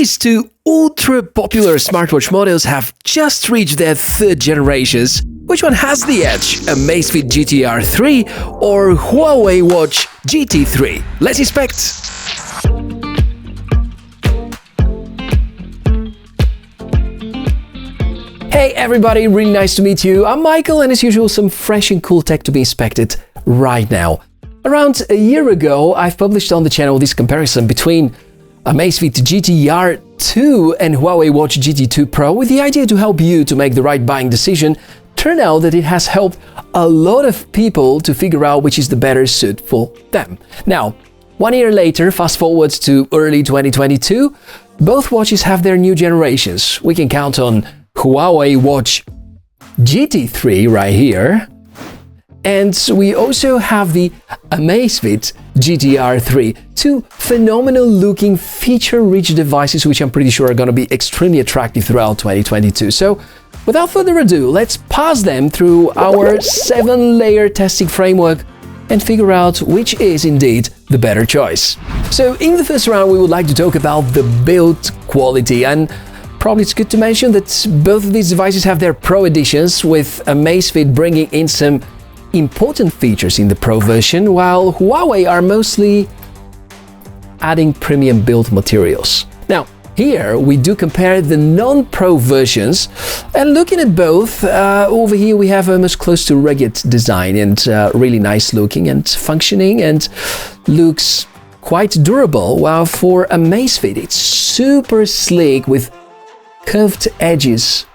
These two ultra-popular smartwatch models have just reached their third generations. Which one has the edge? Amazfit GTR 3 or Huawei Watch GT 3? Let's inspect! Hey everybody, really nice to meet you. I'm Michael, and as usual, some fresh and cool tech to be inspected right now. Around a year ago, I've published on the channel this comparison between Amazfit GTR 2 and Huawei Watch GT 2 Pro with the idea to help you to make the right buying decision. Turned out that it has helped a lot of people to figure out which is the better suit for them. Now, 1 year later, fast forward to early 2022, both watches have their new generations. We can count on Huawei Watch GT3 right here. And we also have the Amazfit GTR 3, two phenomenal-looking, feature-rich devices which I'm pretty sure are going to be extremely attractive throughout 2022. So, without further ado, let's pass them through our 7-layer testing framework and figure out which is indeed the better choice. So, in the first round, we would like to talk about the build quality, and probably it's good to mention that both of these devices have their Pro editions, with Amazfit bringing in some important features in the Pro version, while Huawei are mostly adding premium build materials. Now, here we do compare the non-Pro versions, and looking at both, over here we have almost close to rugged design and really nice looking and functioning and looks quite durable, while for Amazfit it's super sleek with curved edges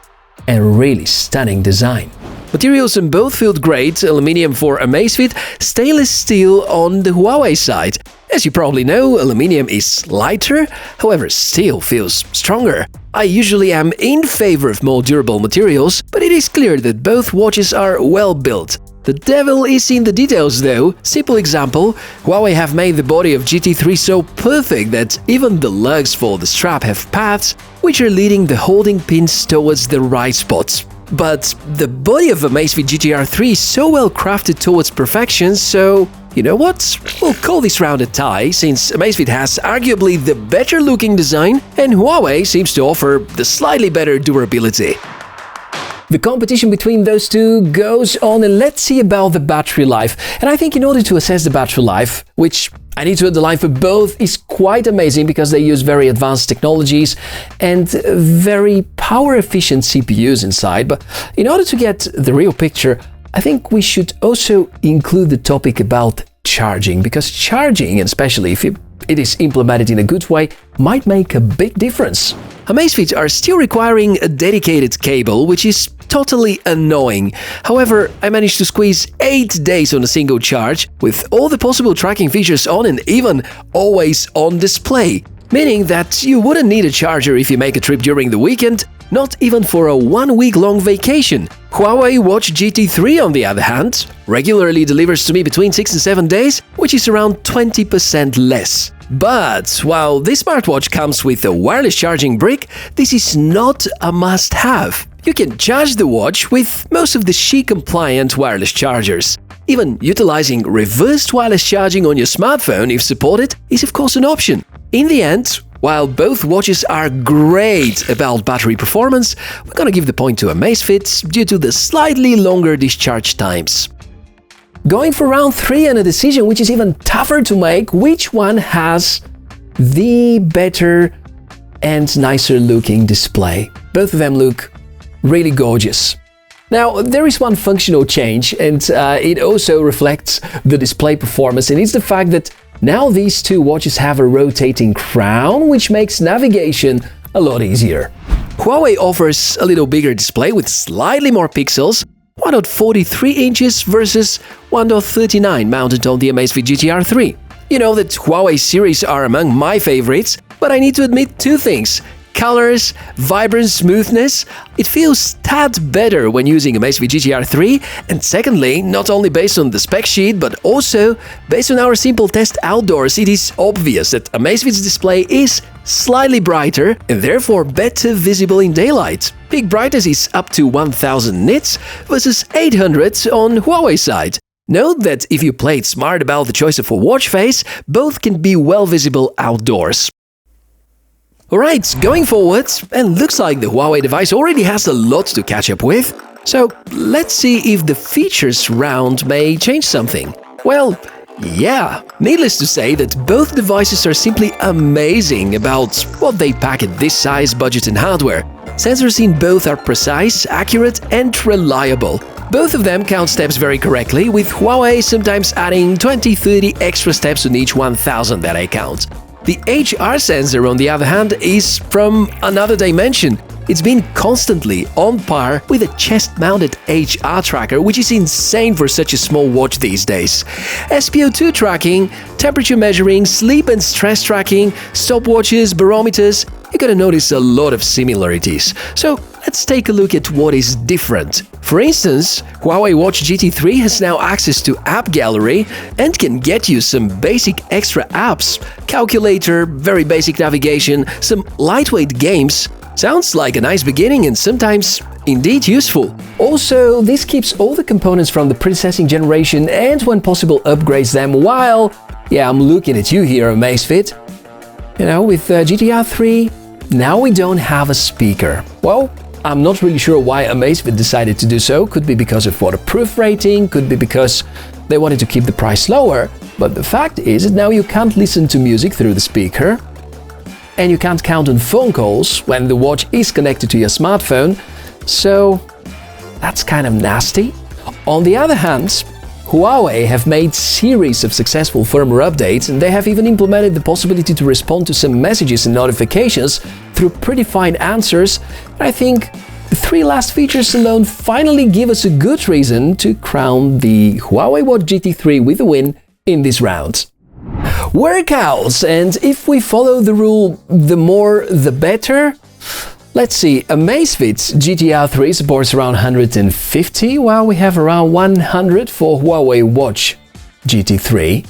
and really stunning design. Materials in both feel great, aluminium for Amazfit, stainless steel on the Huawei side. As you probably know, aluminium is lighter, however steel feels stronger. I usually am in favor of more durable materials, but it is clear that both watches are well built. The devil is in the details though. Simple example, Huawei have made the body of GT3 so perfect that even the lugs for the strap have paths which are leading the holding pins towards the right spots. But the body of Amazfit GTR 3 is so well crafted towards perfection, so you know what? We'll call this round a tie, since Amazfit has arguably the better looking design and Huawei seems to offer the slightly better durability. The competition between those two goes on, and let's see about the battery life. And I think in order to assess the battery life, which I need to underline for both, is quite amazing because they use very advanced technologies and very power-efficient CPUs inside. But in order to get the real picture, I think we should also include the topic about charging, because charging, and especially if it is implemented in a good way, might make a big difference. Amazfit are still requiring a dedicated cable, which is totally annoying. However, I managed to squeeze 8 days on a single charge, with all the possible tracking features on and even always on display. Meaning that you wouldn't need a charger if you make a trip during the weekend, not even for a 1-week-long vacation. Huawei Watch GT3, on the other hand, regularly delivers to me between 6 and 7 days, which is around 20% less. But while this smartwatch comes with a wireless charging brick, this is not a must-have. You can charge the watch with most of the Qi-compliant wireless chargers. Even utilizing reversed wireless charging on your smartphone, if supported, is of course an option. In the end, while both watches are great about battery performance, we're gonna give the point to Amazfit due to the slightly longer discharge times. Going for round 3 and a decision which is even tougher to make, which one has the better and nicer looking display. Both of them look really gorgeous. Now, there is one functional change, and it also reflects the display performance, and it's the fact that now these two watches have a rotating crown, which makes navigation a lot easier. Huawei offers a little bigger display with slightly more pixels, 1.43 inches versus 1.39 mounted on the Amazfit GTR 3. You know that Huawei series are among my favorites, but I need to admit two things. Colors, vibrant smoothness, it feels tad better when using Amazfit GTR 3, and secondly, not only based on the spec sheet, but also based on our simple test outdoors, it is obvious that Amazfit's display is slightly brighter and therefore better visible in daylight. Peak brightness is up to 1000 nits versus 800 on Huawei side. Note that if you played smart about the choice of a watch face, both can be well visible outdoors. Alright, going forward, and looks like the Huawei device already has a lot to catch up with. So let's see if the features round may change something. Well, yeah, needless to say that both devices are simply amazing about what they pack at this size, budget and hardware. Sensors in both are precise, accurate and reliable. Both of them count steps very correctly, with Huawei sometimes adding 20-30 extra steps on each 1000 that I count. The HR sensor, on the other hand, is from another dimension. It's been constantly on par with a chest-mounted HR tracker, which is insane for such a small watch these days. SpO2 tracking, temperature measuring, sleep and stress tracking, stopwatches, barometers, you're gonna notice a lot of similarities. So let's take a look at what is different. For instance, Huawei Watch GT3 has now access to App Gallery and can get you some basic extra apps. Calculator, very basic navigation, some lightweight games. Sounds like a nice beginning and sometimes indeed useful. Also, this keeps all the components from the predecessing generation and when possible upgrades them while, yeah, I'm looking at you here, Amazfit. You know, with GTR 3, now we don't have a speaker. Well, I'm not really sure why Amazfit decided to do so. Could be because of waterproof rating, could be because they wanted to keep the price lower. But the fact is that now you can't listen to music through the speaker, and you can't count on phone calls when the watch is connected to your smartphone, so that's kind of nasty. On the other hand, Huawei have made series of successful firmware updates, and they have even implemented the possibility to respond to some messages and notifications through predefined answers. I think the three last features alone finally give us a good reason to crown the Huawei Watch GT3 with a win in this round. Workouts, and if we follow the rule, the more the better. Let's see, Amazfit's GTR 3 supports around 150, while we have around 100 for Huawei Watch GT3.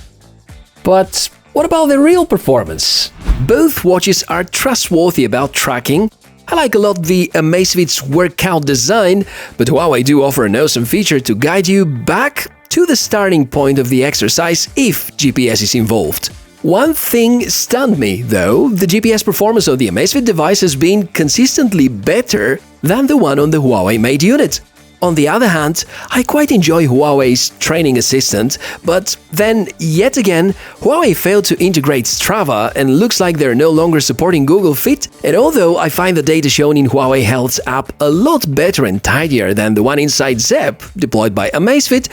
But what about the real performance? Both watches are trustworthy about tracking. I like a lot the Amazfit's workout design, but Huawei do offer an awesome feature to guide you back to the starting point of the exercise if GPS is involved. One thing stunned me, though. The GPS performance of the Amazfit device has been consistently better than the one on the Huawei Mate unit. On the other hand, I quite enjoy Huawei's training assistant, but then, yet again, Huawei failed to integrate Strava and looks like they're no longer supporting Google Fit. And although I find the data shown in Huawei Health's app a lot better and tidier than the one inside ZEPP, deployed by Amazfit,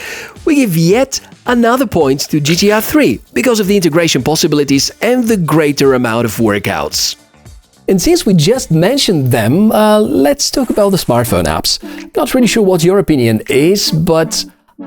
we give yet another point to GTR 3 because of the integration possibilities and the greater amount of workouts. And since we just mentioned them, let's talk about the smartphone apps. Not really sure what your opinion is, but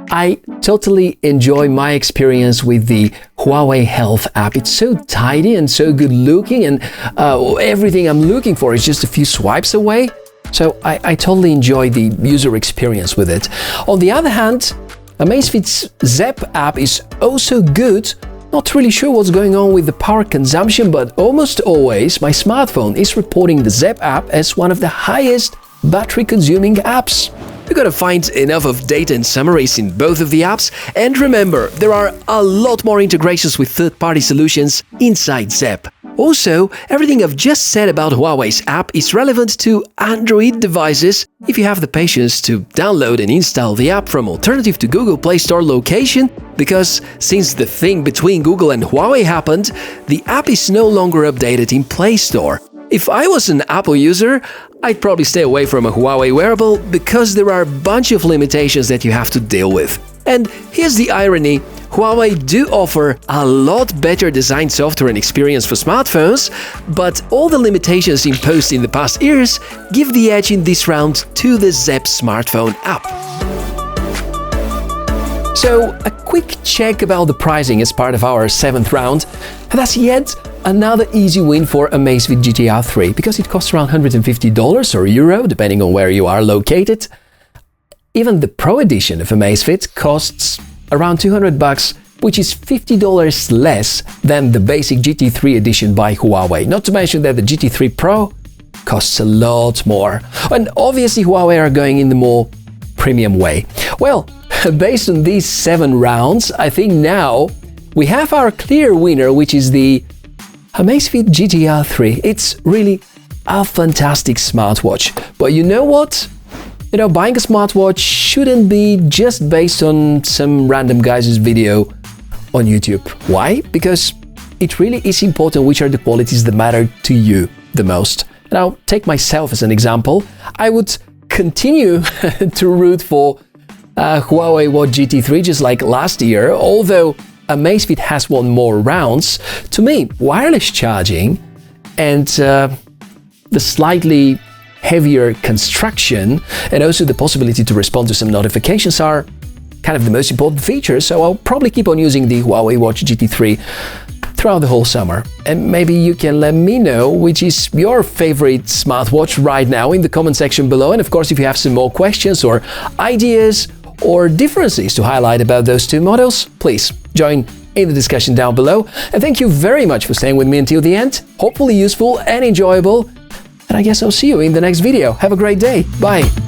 I totally enjoy my experience with the Huawei Health app. It's so tidy and so good looking, and everything I'm looking for is just a few swipes away. So I totally enjoy the user experience with it. On the other hand, Amazfit's ZEPP app is also good. Not really sure what's going on with the power consumption, but almost always my smartphone is reporting the ZEPP app as one of the highest battery-consuming apps. You gotta find enough of data and summaries in both of the apps, and remember, there are a lot more integrations with third-party solutions inside ZEPP. Also, everything I've just said about Huawei's app is relevant to Android devices if you have the patience to download and install the app from alternative to Google Play Store location, because since the thing between Google and Huawei happened, the app is no longer updated in Play Store. If I was an Apple user, I'd probably stay away from a Huawei wearable because there are a bunch of limitations that you have to deal with. And here's the irony, Huawei do offer a lot better design software and experience for smartphones, but all the limitations imposed in the past years give the edge in this round to the ZEPP smartphone app. So, a quick check about the pricing as part of our 7th round, and that's yet another easy win for Amazfit GTR 3, because it costs around $150 or euro, depending on where you are located. Even the Pro Edition of Amazfit costs around $200, which is $50 less than the basic GT3 edition by Huawei. Not to mention that the GT3 Pro costs a lot more. And obviously Huawei are going in the more premium way. Well, based on these 7 rounds, I think now we have our clear winner, which is the Amazfit GTR 3, it's really a fantastic smartwatch. But you know what? Buying a smartwatch shouldn't be just based on some random guy's video on YouTube. Why? Because it really is important which are the qualities that matter to you the most. And I'll take myself as an example. I would continue to root for Huawei Watch GT3 just like last year, although Amazfit has won more rounds. To me, wireless charging and the slightly heavier construction and also the possibility to respond to some notifications are kind of the most important features, so I'll probably keep on using the Huawei Watch GT3 throughout the whole summer. And maybe you can let me know which is your favorite smartwatch right now in the comment section below. And of course, if you have some more questions or ideas or differences to highlight about those two models, please join in the discussion down below. And thank you very much for staying with me until the end. Hopefully useful and enjoyable. And I guess I'll see you in the next video. Have a great day. Bye.